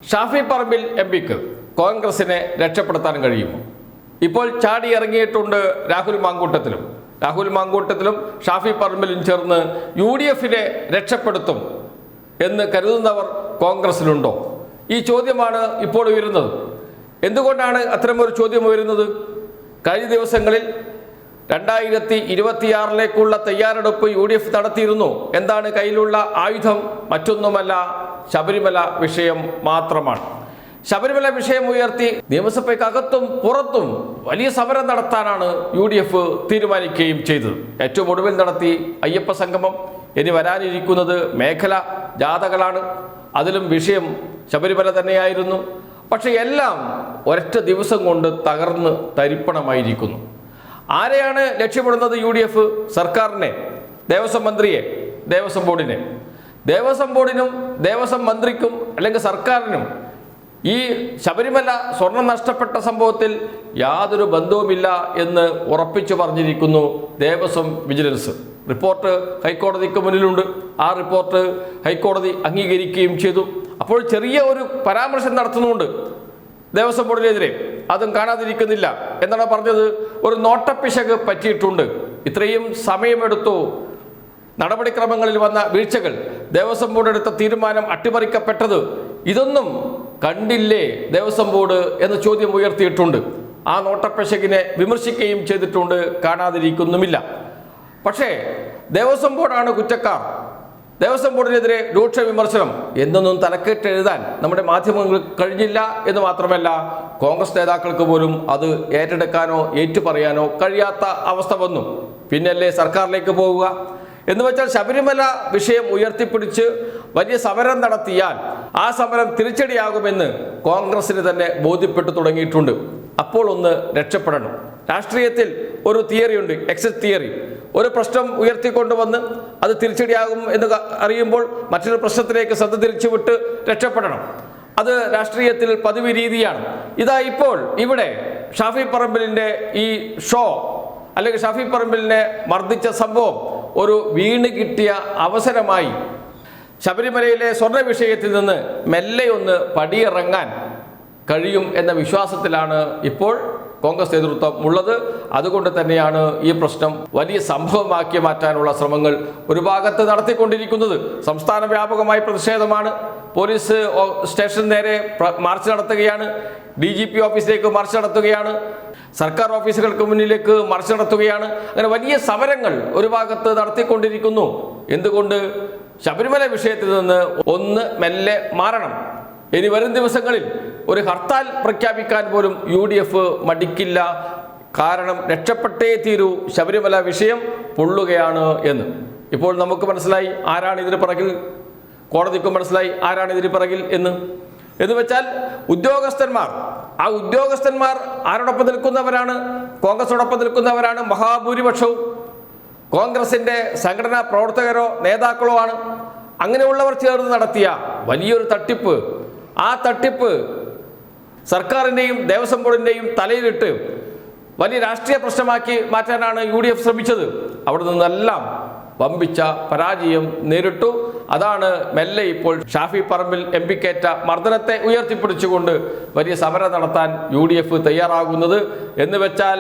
ഷാഫി പറമ്പിൽ എംപിക്ക് കോൺഗ്രസിനെ രക്ഷപ്പെടുത്താൻ കഴിയുമോ? ഇപ്പോൾ ചാടി ഇറങ്ങിയിട്ടുണ്ട് രാഹുൽ മാങ്കൂട്ടത്തിലും ഷാഫി പറമ്പിലും ചേർന്ന് UDFനെ രക്ഷപ്പെടുത്തും എന്ന് കരുതുന്നവർ കോൺഗ്രസിലുണ്ടോ? ഈ ചോദ്യമാണ് ഇപ്പോൾ ഉയരുന്നത്. എന്തുകൊണ്ടാണ് അത്തരമൊരു ചോദ്യം ഉയരുന്നത്? കഴിഞ്ഞ ദിവസങ്ങളിൽ 2026 തയ്യാറെടുപ്പ് UDF നടത്തിയിരുന്നു. എന്താണ് കയ്യിലുള്ള ആയുധം? മറ്റൊന്നുമല്ല, ശബരിമല വിഷയം മാത്രമാണ്. ശബരിമല വിഷയം ഉയർത്തി നിയമസഭയ്ക്കകത്തും പുറത്തും വലിയ സമരം നടത്താനാണ് UDF തീരുമാനിക്കുകയും ചെയ്തത്. ഏറ്റവും ഒടുവിൽ നടത്തി അയ്യപ്പ സംഗമം. ഇനി വരാനിരിക്കുന്നത് മേഖല ജാഥകളാണ്. അതിലും വിഷയം ശബരിമല തന്നെയായിരുന്നു. പക്ഷെ എല്ലാം ഒരൊറ്റ ദിവസം കൊണ്ട് തകർന്ന് തരിപ്പണമായിരിക്കുന്നു. ആരെയാണ് ലക്ഷ്യമിടുന്നത് UDF? സർക്കാരിനെ, ദേവസ്വം മന്ത്രിയെ, ദേവസ്വം ബോർഡിനെ. ദേവസ്വം ബോർഡിനും ദേവസ്വം മന്ത്രിക്കും അല്ലെങ്കിൽ സർക്കാരിനും ഈ ശബരിമല സ്വർണം നഷ്ടപ്പെട്ട സംഭവത്തിൽ യാതൊരു ബന്ധവുമില്ല എന്ന് ഉറപ്പിച്ചു പറഞ്ഞിരിക്കുന്നു ദേവസ്വം വിജിലൻസ്. റിപ്പോർട്ട് ഹൈക്കോടതിക്ക് മുന്നിലുണ്ട്. ആ റിപ്പോർട്ട് ഹൈക്കോടതി അംഗീകരിക്കുകയും ചെയ്തു. അപ്പോൾ ചെറിയ ഒരു പരാമർശം നടത്തുന്നുണ്ട് ദേവസ്വം ബോർഡിനെതിരെ. അതും കാണാതിരിക്കുന്നില്ല. എന്താണ് പറഞ്ഞത്? ഒരു നോട്ടപ്പിശക് പറ്റിയിട്ടുണ്ട്. ഇത്രയും സമയമെടുത്തു നടപടിക്രമങ്ങളിൽ വന്ന വീഴ്ചകൾ, ദേവസ്വം ബോർഡ് എടുത്ത തീരുമാനം അട്ടിമറിക്കപ്പെട്ടത്, ഇതൊന്നും കണ്ടില്ലേ ദേവസ്വം ബോർഡ് എന്ന ചോദ്യം ഉയർത്തിയിട്ടുണ്ട്. ആ നോട്ടപ്പിശകിനെ വിമർശിക്കുകയും ചെയ്തിട്ടുണ്ട്. കാണാതിരിക്കുന്നുമില്ല. പക്ഷേ ദേവസ്വം ബോർഡാണ് കുറ്റക്കാർ. ദേവസ്വം ബോർഡിനെതിരെ രൂക്ഷ വിമർശനം എന്നൊന്നും തലക്കെട്ട് എഴുതാൻ നമ്മുടെ മാധ്യമങ്ങൾക്ക് കഴിഞ്ഞില്ല എന്ന് മാത്രമല്ല, കോൺഗ്രസ് നേതാക്കൾക്ക് പോലും അത് ഏറ്റെടുക്കാനോ ഏറ്റുപറയാനോ കഴിയാത്ത അവസ്ഥ വന്നു. പിന്നല്ലേ സർക്കാരിലേക്ക് പോവുക? എന്ന് വെച്ചാൽ ശബരിമല വിഷയം ഉയർത്തിപ്പിടിച്ച് വലിയ സമരം നടത്തിയാൽ ആ സമരം തിരിച്ചടിയാകുമെന്ന് കോൺഗ്രസിന് തന്നെ ബോധ്യപ്പെട്ടു തുടങ്ങിയിട്ടുണ്ട്. അപ്പോൾ ഒന്ന് രക്ഷപ്പെടണം. രാഷ്ട്രീയത്തിൽ ഒരു തിയറിയുണ്ട്, എക്സിറ്റ് തിയറി. ഒരു പ്രശ്നം ഉയർത്തിക്കൊണ്ടുവന്ന് അത് തിരിച്ചടിയാകും എന്ന് അറിയുമ്പോൾ മറ്റൊരു പ്രശ്നത്തിലേക്ക് ശ്രദ്ധ തിരിച്ചുവിട്ട് രക്ഷപ്പെടണം. അത് രാഷ്ട്രീയത്തിൽ പതിവ് രീതിയാണ്. ഇതാ ഇപ്പോൾ ഇവിടെ ഷാഫി പറമ്പിലിൻ്റെ ഈ ഷോ അല്ലെങ്കിൽ ഷാഫി പറമ്പിലിനെ മർദ്ദിച്ച സംഭവം ഒരു വീണ് കിട്ടിയ അവസരമായി ശബരിമലയിലെ സ്വർണ്ണ വിഷയത്തിൽ നിന്ന് മെല്ലെ ഒന്ന് പടിയിറങ്ങാൻ കഴിയും എന്ന വിശ്വാസത്തിലാണ് ഇപ്പോൾ കോൺഗ്രസ് നേതൃത്വം ഉള്ളത്. അതുകൊണ്ട് തന്നെയാണ് ഈ പ്രശ്നം വലിയ സംഭവമാക്കി മാറ്റാനുള്ള ശ്രമങ്ങൾ ഒരു ഭാഗത്ത് നടത്തിക്കൊണ്ടിരിക്കുന്നത്. സംസ്ഥാന വ്യാപകമായ പ്രതിഷേധമാണ്. പോലീസ് സ്റ്റേഷൻ നേരെ മാർച്ച് നടത്തുകയാണ്. DGP ഓഫീസിലേക്ക് മാർച്ച് നടത്തുകയാണ്. സർക്കാർ ഓഫീസുകൾക്ക് മുന്നിലേക്ക് മാർച്ച് നടത്തുകയാണ്. അങ്ങനെ വലിയ സമരങ്ങൾ ഒരു ഭാഗത്ത് നടത്തിക്കൊണ്ടിരിക്കുന്നു. എന്തുകൊണ്ട്? ശബരിമല വിഷയത്തിൽ നിന്ന് ഒന്ന് മെല്ലെ മാറണം. ഇനി വരും ദിവസങ്ങളിൽ ഒരു ഹർത്താൽ പ്രഖ്യാപിക്കാൻ പോലും UDF മടിക്കില്ല. കാരണം രക്ഷപ്പെട്ടേ തീരൂ, ശബരിമല വിഷയം പൊള്ളുകയാണ് എന്ന്. ഇപ്പോൾ നമുക്ക് മനസ്സിലായി ആരാണ് ഇതിന് പിറകിൽ. കോടതിക്കും മനസ്സിലായി ആരാണ് ഇതിന് പിറകിൽ എന്ന് വെച്ചാൽ ഉദ്യോഗസ്ഥന്മാർ. ആ ഉദ്യോഗസ്ഥന്മാർ ആരോടൊപ്പം നിൽക്കുന്നവരാണ്? കോൺഗ്രസോടൊപ്പം നിൽക്കുന്നവരാണ് മഹാഭൂരിപക്ഷവും. കോൺഗ്രസിൻ്റെ സംഘടനാ പ്രവർത്തകരോ നേതാക്കളോ ആണ്. അങ്ങനെയുള്ളവർ ചേർന്ന് നടത്തിയ വലിയൊരു തട്ടിപ്പ്, ആ തട്ടിപ്പ് സർക്കാരിൻ്റെയും ദേവസ്വം ബോർഡിൻ്റെയും തലയിലിട്ട് വലിയ രാഷ്ട്രീയ പ്രശ്നമാക്കി മാറ്റാനാണ് UDF ശ്രമിച്ചത്. അവിടെ നിന്നെല്ലാം വമ്പിച്ച പരാജയം നേരിട്ടു. അതാണ് മെല്ലെ ഇപ്പോൾ ഷാഫി പറമ്പിൽ എംപിക്കേറ്റ മർദ്ദനത്തെ ഉയർത്തിപ്പിടിച്ചുകൊണ്ട് വലിയ സമരം നടത്താൻ UDF തയ്യാറാകുന്നത്. എന്ന് വെച്ചാൽ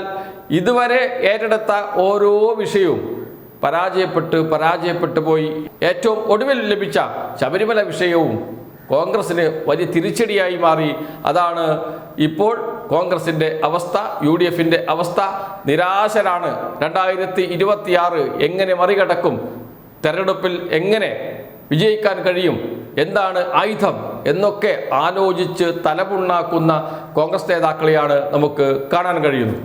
ഇതുവരെ ഏറ്റെടുത്ത ഓരോ വിഷയവും പരാജയപ്പെട്ടു പോയി. ഏറ്റവും ഒടുവിൽ ലഭിച്ച ശബരിമല വിഷയവും കോൺഗ്രസിന് വലിയ തിരിച്ചടിയായി മാറി. അതാണ് ഇപ്പോൾ കോൺഗ്രസിൻ്റെ അവസ്ഥ, UDFൻ്റെ അവസ്ഥ. നിരാശരാണ്. 2026 എങ്ങനെ മറികടക്കും? തെരഞ്ഞെടുപ്പിൽ എങ്ങനെ വിജയിക്കാൻ കഴിയും? എന്താണ് ആയുധം എന്നൊക്കെ ആലോചിച്ച് തലപുണ്ണാക്കുന്ന കോൺഗ്രസ് നേതാക്കളെയാണ് നമുക്ക് കാണാൻ കഴിയുന്നത്.